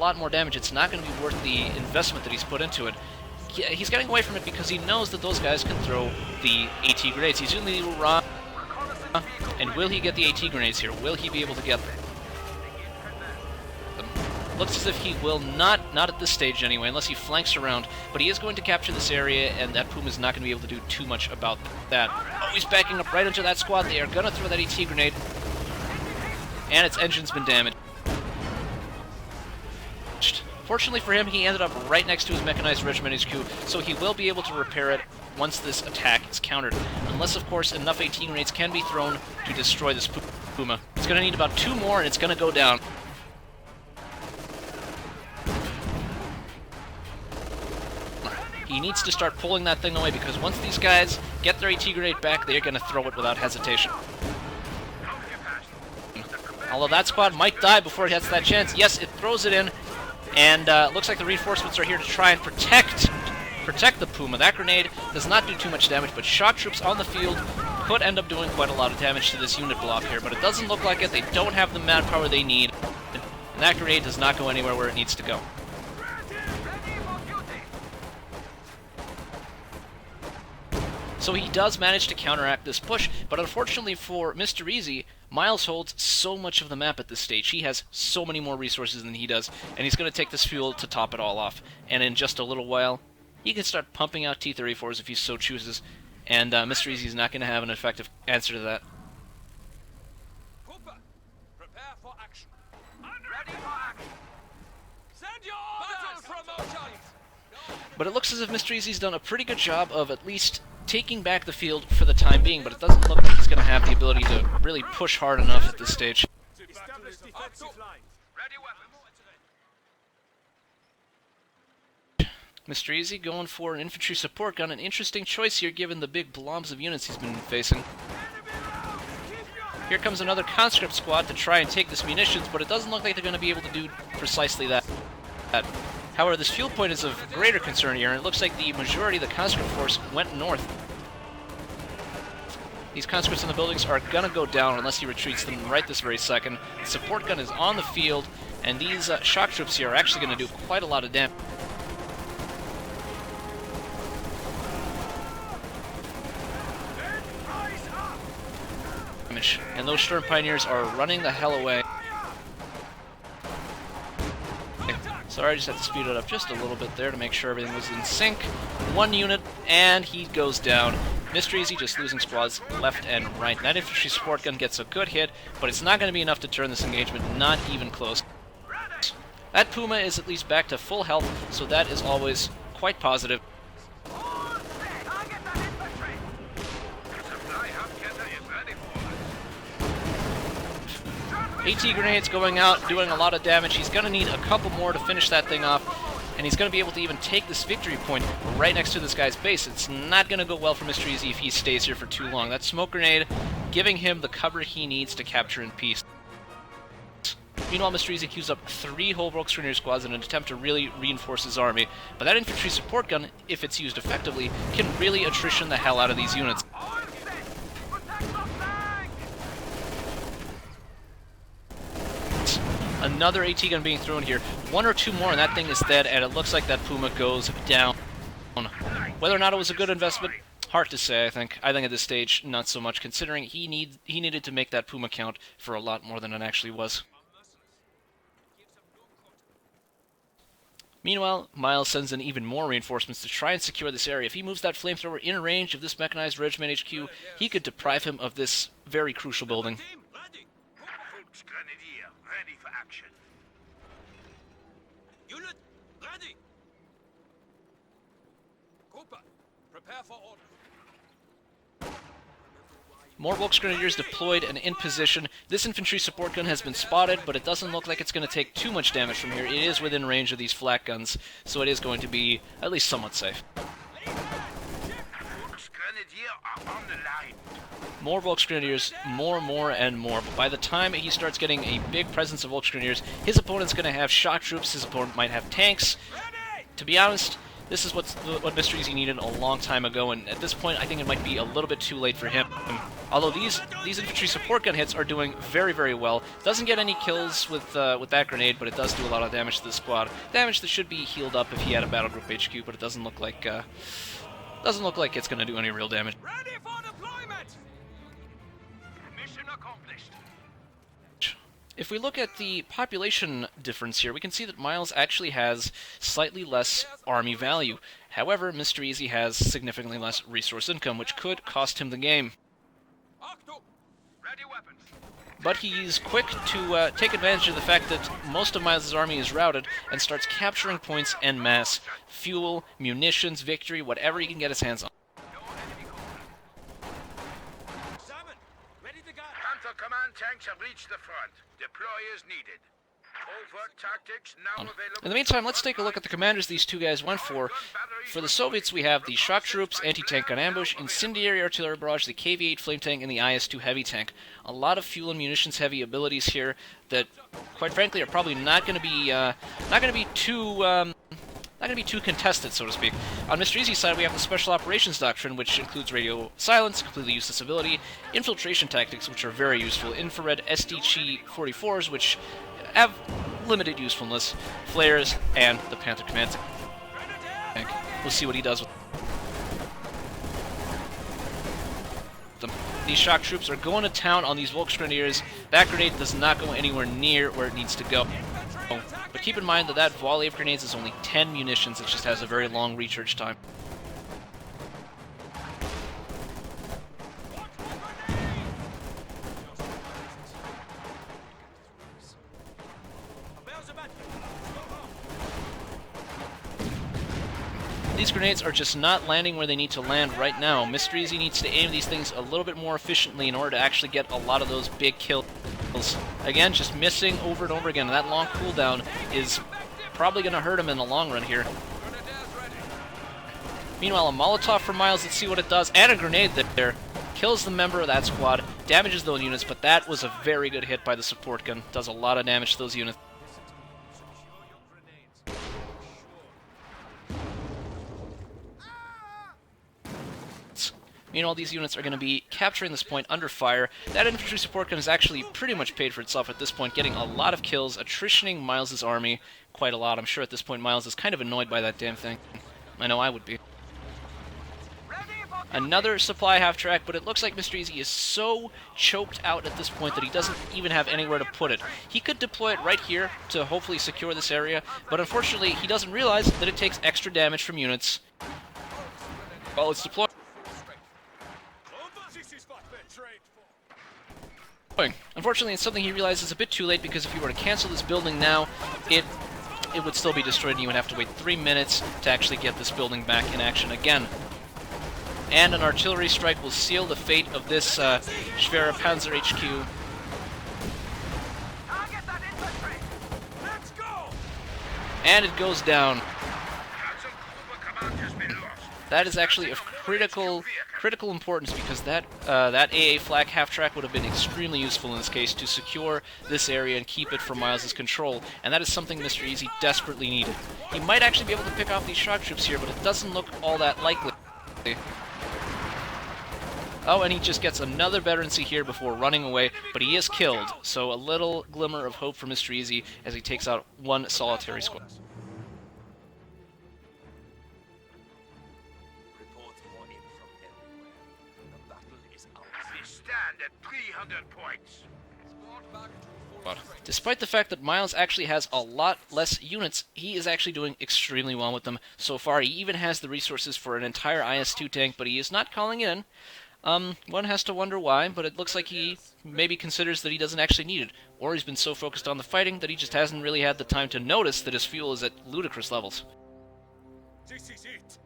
lot more damage, it's not going to be worth the investment that he's put into it. He's getting away from it because he knows that those guys can throw the AT grenades. He's doing the raw, and will he get the AT grenades here? Will he be able to get them? Looks as if he will not at this stage anyway, unless he flanks around, but he is going to capture this area, and that Puma is not going to be able to do too much about that. Oh, he's backing up right into that squad. They are going to throw that AT grenade, and its engine's been damaged. Fortunately for him, he ended up right next to his mechanized regiment HQ, so he will be able to repair it once this attack is countered. Unless, of course, enough AT grenades can be thrown to destroy this Puma. It's going to need about 2 more, and it's going to go down. He needs to start pulling that thing away, because once these guys get their AT grenade back, they're going to throw it without hesitation. Although that squad might die before it gets that chance. Yes, it throws it in, and looks like the reinforcements are here to try and protect the Puma. That grenade does not do too much damage, but shock troops on the field could end up doing quite a lot of damage to this unit block here, but it doesn't look like it. They don't have the manpower they need, and that grenade does not go anywhere where it needs to go. So he does manage to counteract this push, but unfortunately for MisterEasy, Miles holds so much of the map at this stage. He has so many more resources than he does, and he's going to take this fuel to top it all off. And in just a little while, he can start pumping out T-34s if he so chooses, and MisterEasy is not going to have an effective answer to that. Cooper, prepare for action. Ready for action. Send your orders! Battle promotions! But it looks as if MisterEasy's done a pretty good job of at least taking back the field for the time being, but it doesn't look like he's going to have the ability to really push hard enough at this stage. MisterEasy going for an infantry support gun, an interesting choice here given the big blobs of units he's been facing. Here comes another conscript squad to try and take this munitions, but it doesn't look like they're going to be able to do precisely that. However, this fuel point is of greater concern here, and it looks like the majority of the conscript force went north. These conscripts in the buildings are going to go down unless he retreats them right this very second. The support gun is on the field, and these shock troops here are actually going to do quite a lot of damage. And those Sturm Pioneers are running the hell away. Sorry, I just had to speed it up just a little bit there to make sure everything was in sync. 1 unit, and he goes down. MisterEasy just losing squads left and right. That infantry support gun gets a good hit, but it's not going to be enough to turn this engagement, not even close. That Puma is at least back to full health, so that is always quite positive. AT grenades going out, doing a lot of damage. He's going to need a couple more to finish that thing off, and he's going to be able to even take this victory point right next to this guy's base. It's not going to go well for MisterEasy if he stays here for too long. That smoke grenade giving him the cover he needs to capture in peace. Meanwhile, MisterEasy queues up 3 whole Volksgrenadier squads in an attempt to really reinforce his army, but that infantry support gun, if it's used effectively, can really attrition the hell out of these units. Another AT gun being thrown here. 1 or 2 more and that thing is dead, and it looks like that Puma goes down. Whether or not it was a good investment, hard to say, I think. I think at this stage, not so much, considering he needed to make that Puma count for a lot more than it actually was. Meanwhile, Miles sends in even more reinforcements to try and secure this area. If he moves that flamethrower in range of this mechanized regiment HQ, he could deprive him of this very crucial building. Ready for action. Unit, ready. Cooper, prepare for order. More Volksgrenadiers deployed and in position. This infantry support gun has been spotted, but it doesn't look like it's going to take too much damage from here. It is within range of these flak guns, so it is going to be at least somewhat safe. Volksgrenadier are on the line. More Volksgrenadiers, more, and more. But by the time he starts getting a big presence of Volksgrenadiers, his opponent's going to have shock troops, his opponent might have tanks. To be honest, This is what MisterEasy needed a long time ago, and at this point, I think it might be a little bit too late for him. Although these infantry support gun hits are doing very, very well. Doesn't get any kills with that grenade, but it does do a lot of damage to the squad. Damage that should be healed up if he had a battle group HQ, but it doesn't look like it's going to do any real damage. Ready for deployment! Mission accomplished. If we look at the population difference here, we can see that Miles actually has slightly less army value. However, MisterEasy has significantly less resource income, which could cost him the game. Ready weapons. But he's quick to take advantage of the fact that most of Miles' army is routed and starts capturing points en masse. Fuel, munitions, victory, whatever he can get his hands on. Salmon, ready to go. Panther command tanks have reached the front. Deploy is needed. Overt tactics now available. In the meantime, let's take a look at the commanders these two guys went for. For the Soviets, we have the shock troops, anti-tank gun ambush, incendiary artillery barrage, the KV-8 flame tank, and the IS-2 heavy tank. A lot of fuel and munitions heavy abilities here that, quite frankly, are probably not going to be too contested, so to speak. On MisterEasy's side, we have the Special Operations Doctrine, which includes radio silence, completely useless ability, infiltration tactics, which are very useful, infrared SDG-44s, which have limited usefulness, flares, and the Panther Command tank. We'll see what he does with them. These shock troops are going to town on these Volksgrenadiers. That grenade does not go anywhere near where it needs to go. But keep in mind that that volley of grenades is only 10 munitions, it just has a very long recharge time. These grenades are just not landing where they need to land right now. MisterEasy needs to aim these things a little bit more efficiently in order to actually get a lot of those big kills. Again, just missing over and over again. That long cooldown is probably going to hurt him in the long run here. Meanwhile, a Molotov for Miles, let's see what it does. And a grenade there. Kills the member of that squad, damages those units, but that was a very good hit by the support gun. Does a lot of damage to those units. Meanwhile, these units are going to be capturing this point under fire. That infantry support gun is actually pretty much paid for itself at this point, getting a lot of kills, attritioning Miles' army quite a lot. I'm sure at this point Miles is kind of annoyed by that damn thing. I know I would be. Another supply half-track, but it looks like MisterEasy is so choked out at this point that he doesn't even have anywhere to put it. He could deploy it right here to hopefully secure this area, but unfortunately he doesn't realize that it takes extra damage from units while it's deployed. Unfortunately, it's something he realizes a bit too late, because if he were to cancel this building now, it would still be destroyed, and you would have to wait 3 minutes to actually get this building back in action again. And an artillery strike will seal the fate of this Schwere Panzer HQ. And it goes down. That is actually of critical importance, because that AA flak half-track would have been extremely useful in this case to secure this area and keep it from Miles' control, and that is something MisterEasy desperately needed. He might actually be able to pick off these shock troops here, but it doesn't look all that likely. Oh, and he just gets another veterancy here before running away, but he is killed, so a little glimmer of hope for MisterEasy as he takes out one solitary squad. At 300 points. Despite the fact that Miles actually has a lot less units, he is actually doing extremely well with them so far. He even has the resources for an entire IS-2 tank, but he is not calling in. One has to wonder why, but it looks like he maybe considers that he doesn't actually need it, or he's been so focused on the fighting that he just hasn't really had the time to notice that his fuel is at ludicrous levels. This is it.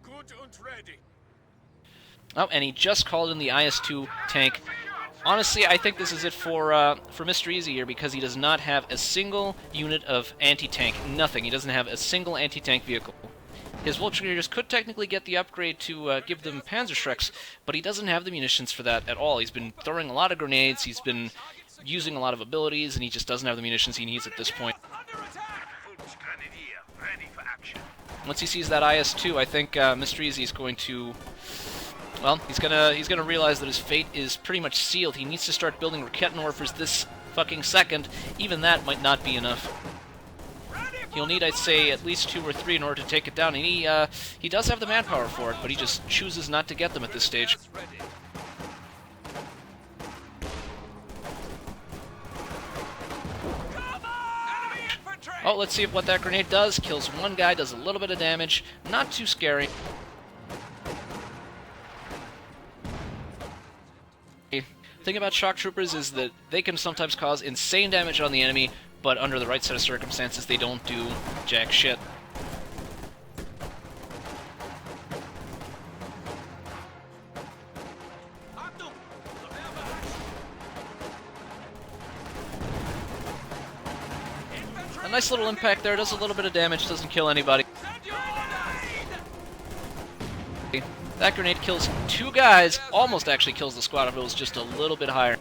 Good and ready. Oh, and he just called in the IS-2 tank. Honestly, I think this is it for MisterEasy here, because he does not have a single unit of anti-tank. Nothing. He doesn't have a single anti-tank vehicle. His Volksgrenadiers could technically get the upgrade to give them Panzerschrecks, but he doesn't have the munitions for that at all. He's been throwing a lot of grenades, he's been using a lot of abilities, and he just doesn't have the munitions he needs at this point. Once he sees that IS-2, I think MisterEasy is going to... Well, he's gonna realize that his fate is pretty much sealed. He needs to start building Rakettenwerfers this fucking second. Even that might not be enough. He'll need, I'd say, at least 2 or 3 in order to take it down. And he does have the manpower for it, but he just chooses not to get them at this stage. Oh, let's see if what that grenade does. Kills one guy, does a little bit of damage. Not too scary. The thing about shock troopers is that they can sometimes cause insane damage on the enemy, but under the right set of circumstances, they don't do jack shit. A nice little impact there, does a little bit of damage, doesn't kill anybody. That grenade kills 2 guys, almost actually kills the squad if it was just a little bit higher.